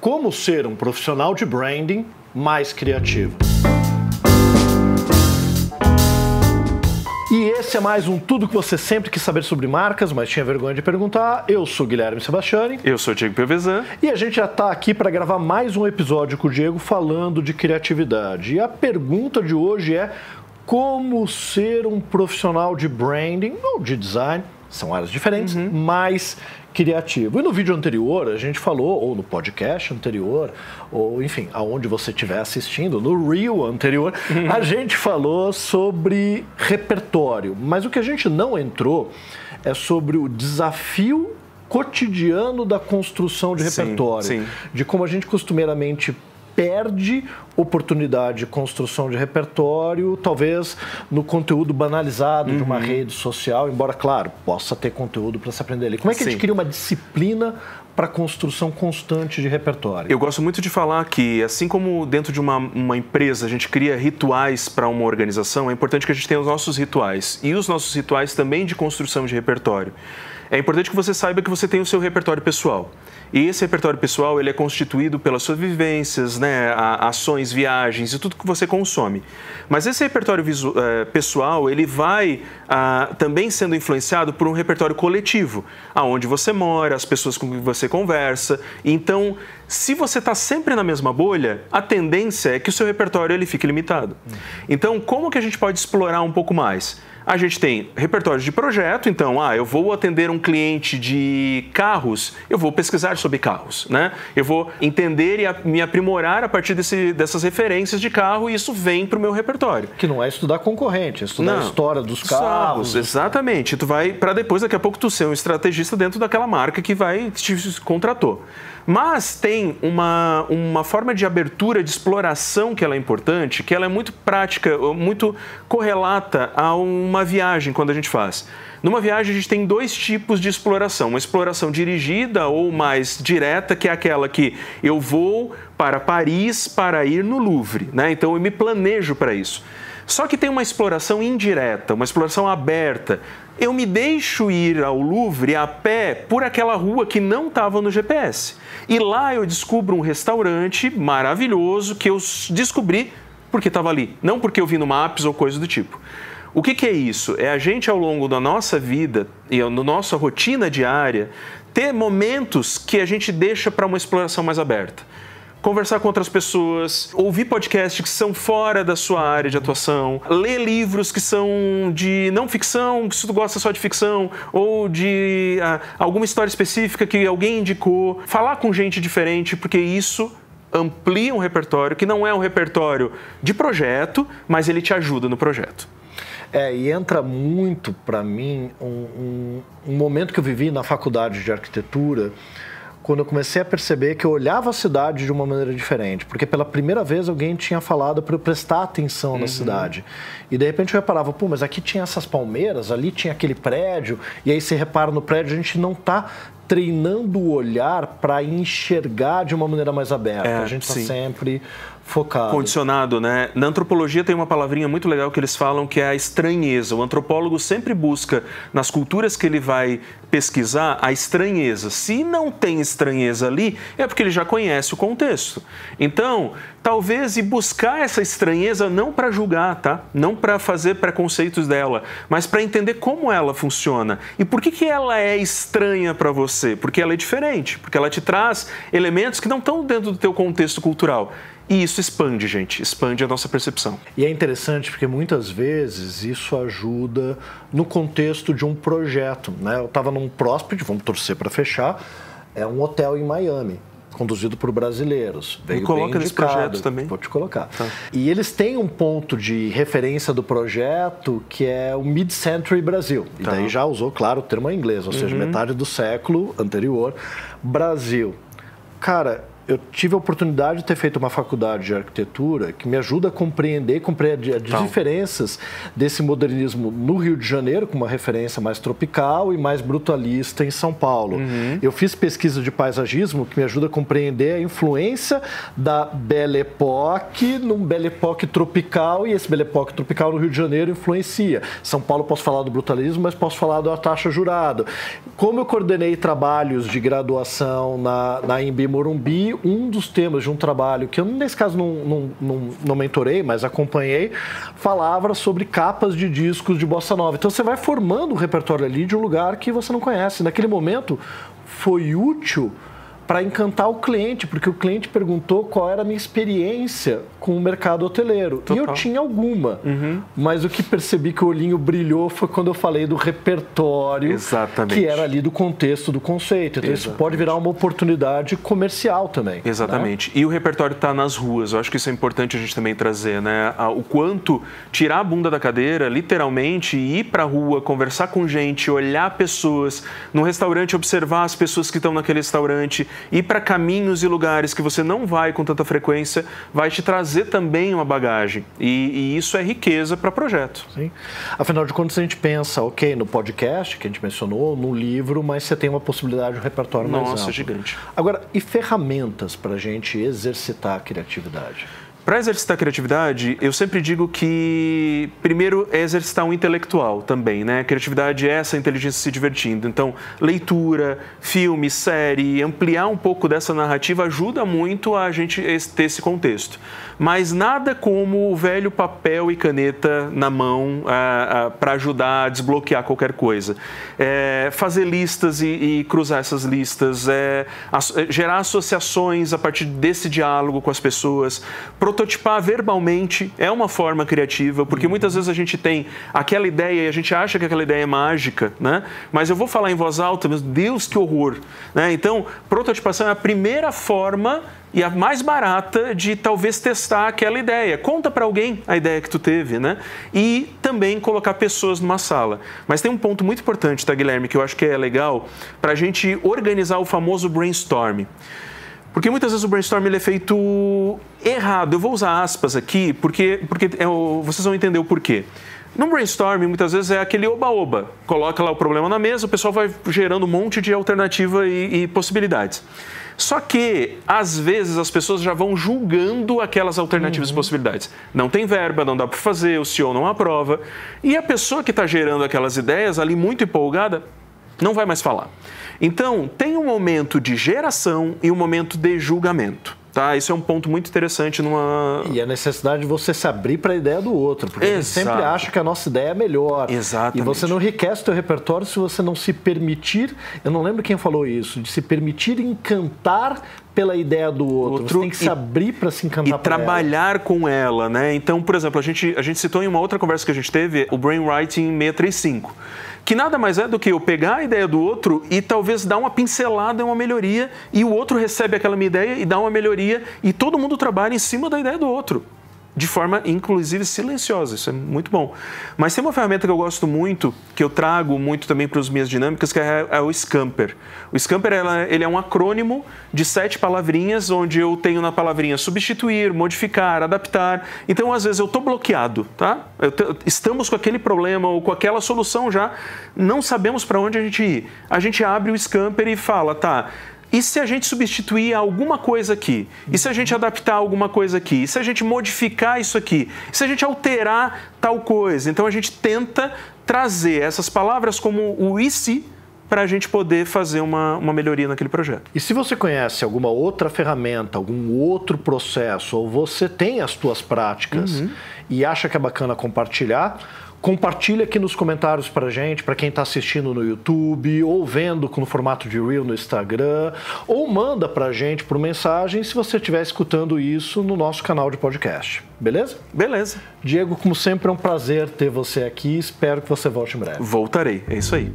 Como ser um profissional de branding mais criativo. E esse é mais um Tudo que você sempre quis saber sobre marcas, mas tinha vergonha de perguntar. Eu sou Guilherme Sebastiani. Eu sou o Diego Piovesan. E a gente já está aqui para gravar mais um episódio com o Diego falando de criatividade. E a pergunta de hoje é: como ser um profissional de branding ou de design, são áreas diferentes, mais criativo. E no vídeo anterior a gente falou, ou no podcast anterior, ou enfim, aonde você estiver assistindo, no reel anterior, a gente falou sobre repertório. Mas o que a gente não entrou é sobre o desafio cotidiano da construção de repertório. Sim. De como a gente costumeiramente perde oportunidade de construção de repertório, talvez no conteúdo banalizado de uma rede social, embora, claro, possa ter conteúdo para se aprender ali. Como é que a gente cria uma disciplina para a construção constante de repertório? Eu gosto muito de falar que, assim como dentro de uma empresa a gente cria rituais para uma organização, é importante que a gente tenha os nossos rituais. E os nossos rituais também de construção de repertório. É importante que você saiba que você tem o seu repertório pessoal. E esse repertório pessoal ele é constituído pelas suas vivências, né, ações, viagens e tudo que você consome. Mas esse repertório pessoal ele vai também sendo influenciado por um repertório coletivo, aonde você mora, as pessoas com quem você conversa. Então, se você está sempre na mesma bolha, a tendência é que o seu repertório ele fique limitado. Então, como que a gente pode explorar um pouco mais? A gente tem repertório de projeto, então, eu vou atender um cliente de carros, eu vou pesquisar sobre carros, né? Eu vou entender e me aprimorar a partir dessas referências de carro e isso vem para o meu repertório. Que não é estudar concorrente, é estudar a história dos carros. Exatamente. Tu vai para depois, daqui a pouco, tu ser um estrategista dentro daquela marca que te contratou. Mas tem uma forma de abertura, de exploração que ela é importante, que ela é muito prática, muito correlata a uma viagem quando a gente faz. Numa viagem a gente tem dois tipos de exploração. Uma exploração dirigida ou mais direta, que é aquela que eu vou para Paris para ir no Louvre, né? Então eu me planejo para isso. Só que tem uma exploração indireta, uma exploração aberta. Eu me deixo ir ao Louvre a pé por aquela rua que não estava no GPS. E lá eu descubro um restaurante maravilhoso que eu descobri porque estava ali, não porque eu vi no Maps ou coisa do tipo. O que é isso? É a gente, ao longo da nossa vida e na nossa rotina diária, ter momentos que a gente deixa para uma exploração mais aberta. Conversar com outras pessoas, ouvir podcasts que são fora da sua área de atuação, ler livros que são de não ficção, que se tu gosta só de ficção, ou de alguma história específica que alguém indicou, falar com gente diferente, porque isso amplia um repertório que não é um repertório de projeto, mas ele te ajuda no projeto. E entra muito para mim um momento que eu vivi na faculdade de arquitetura, quando eu comecei a perceber que eu olhava a cidade de uma maneira diferente, porque pela primeira vez alguém tinha falado para eu prestar atenção na cidade. E de repente eu reparava, mas aqui tinha essas palmeiras, ali tinha aquele prédio, e aí você repara no prédio, a gente não está treinando o olhar para enxergar de uma maneira mais aberta. A gente está sempre focado. Condicionado, né? Na antropologia tem uma palavrinha muito legal que eles falam que é a estranheza. O antropólogo sempre busca, nas culturas que ele vai pesquisar, a estranheza. Se não tem estranheza ali, é porque ele já conhece o contexto. Então, talvez ir buscar essa estranheza não para julgar, tá? Não para fazer preconceitos dela, mas para entender como ela funciona. E por que ela é estranha para você? Porque ela é diferente, porque ela te traz elementos que não estão dentro do teu contexto cultural. E isso expande, gente, expande a nossa percepção. E é interessante porque muitas vezes isso ajuda no contexto de um projeto, né? Eu estava num Prospect, vamos torcer para fechar, é um hotel em Miami, conduzido por brasileiros. Me coloca nesse projeto também. Vou te colocar. Tá. E eles têm um ponto de referência do projeto que é o Mid-Century Brasil. E daí já usou, claro, o termo em inglês, ou seja, metade do século anterior, Brasil. Cara, eu tive a oportunidade de ter feito uma faculdade de arquitetura que me ajuda a compreender as diferenças desse modernismo no Rio de Janeiro, com uma referência mais tropical e mais brutalista em São Paulo. Eu fiz pesquisa de paisagismo que me ajuda a compreender a influência da Belle Époque num Belle Époque tropical, e esse Belle Époque tropical no Rio de Janeiro influencia. São Paulo posso falar do brutalismo, mas posso falar da taxa jurado. Como eu coordenei trabalhos de graduação na Anhembi Morumbi, que um dos temas de um trabalho que eu, nesse caso, não mentorei, mas acompanhei, falava sobre capas de discos de bossa nova. Então você vai formando um repertório ali de um lugar que você não conhece. Naquele momento foi útil para encantar o cliente, porque o cliente perguntou qual era a minha experiência com o mercado hoteleiro. Total. E eu tinha alguma, mas o que percebi que o olhinho brilhou foi quando eu falei do repertório, que era ali do contexto do conceito. Então isso pode virar uma oportunidade comercial também. Exatamente. Né? E o repertório está nas ruas. Eu acho que isso é importante a gente também trazer, né? O quanto tirar a bunda da cadeira, literalmente, ir para a rua, conversar com gente, olhar pessoas, no restaurante observar as pessoas que estão naquele restaurante, ir para caminhos e lugares que você não vai com tanta frequência, vai te trazer também uma bagagem. E isso é riqueza para projeto. Sim. Afinal de contas, a gente pensa, ok, no podcast, que a gente mencionou, no livro, mas você tem uma possibilidade de um repertório mais amplo. Nossa, gigante. Agora, e ferramentas para a gente exercitar a criatividade? Para exercitar a criatividade, eu sempre digo que, primeiro, é exercitar um intelectual também, né? Criatividade é essa inteligência se divertindo. Então, leitura, filme, série, ampliar um pouco dessa narrativa ajuda muito a gente ter esse contexto. Mas nada como o velho papel e caneta na mão para ajudar a desbloquear qualquer coisa. Fazer listas e cruzar essas listas, gerar associações a partir desse diálogo com as pessoas, prototipar verbalmente é uma forma criativa, porque muitas vezes a gente tem aquela ideia e a gente acha que aquela ideia é mágica, né? Mas eu vou falar em voz alta, meu Deus, que horror! Né? Então, prototipação é a primeira forma e a mais barata de talvez testar aquela ideia. Conta para alguém a ideia que tu teve, né? E também colocar pessoas numa sala. Mas tem um ponto muito importante, tá, Guilherme, que eu acho que é legal para a gente organizar o famoso brainstorm. Porque muitas vezes o brainstorm ele é feito errado. Eu vou usar aspas aqui, porque vocês vão entender o porquê. No brainstorm, muitas vezes é aquele oba-oba. Coloca lá o problema na mesa, o pessoal vai gerando um monte de alternativa e possibilidades. Só que, às vezes, as pessoas já vão julgando aquelas alternativas e possibilidades. Não tem verba, não dá para fazer, o CEO não aprova. E a pessoa que está gerando aquelas ideias ali muito empolgada, não vai mais falar. Então, tem um momento de geração e um momento de julgamento. Tá? Isso é um ponto muito interessante numa... E a necessidade de você se abrir para a ideia do outro, porque a gente sempre acha que a nossa ideia é melhor. Exatamente. E você não enriquece o teu repertório se você não se permitir, eu não lembro quem falou isso, de se permitir encantar pela ideia do outro. Você tem que se abrir para se encantar por ela. E trabalhar com ela, né? Então, por exemplo, a gente citou em uma outra conversa que a gente teve, o Brainwriting 635. Que nada mais é do que eu pegar a ideia do outro e talvez dar uma pincelada em uma melhoria e o outro recebe aquela minha ideia e dá uma melhoria e todo mundo trabalha em cima da ideia do outro. De forma, inclusive, silenciosa. Isso é muito bom. Mas tem uma ferramenta que eu gosto muito, que eu trago muito também para as minhas dinâmicas, que é o Scamper. O Scamper ele é um acrônimo de 7 palavrinhas, onde eu tenho na palavrinha substituir, modificar, adaptar. Então, às vezes, eu estou bloqueado, tá? Estamos com aquele problema ou com aquela solução já, não sabemos para onde a gente ir. A gente abre o Scamper e fala, tá... E se a gente substituir alguma coisa aqui? E se a gente adaptar alguma coisa aqui? E se a gente modificar isso aqui? E se a gente alterar tal coisa? Então a gente tenta trazer essas palavras como o e se para a gente poder fazer uma melhoria naquele projeto. E se você conhece alguma outra ferramenta, algum outro processo, ou você tem as tuas práticas e acha que é bacana compartilhar, compartilha aqui nos comentários pra gente, para quem está assistindo no YouTube, ou vendo no formato de Reel no Instagram, ou manda pra gente por mensagem se você estiver escutando isso no nosso canal de podcast. Beleza? Beleza. Diego, como sempre, é um prazer ter você aqui. Espero que você volte em breve. Voltarei, é isso aí.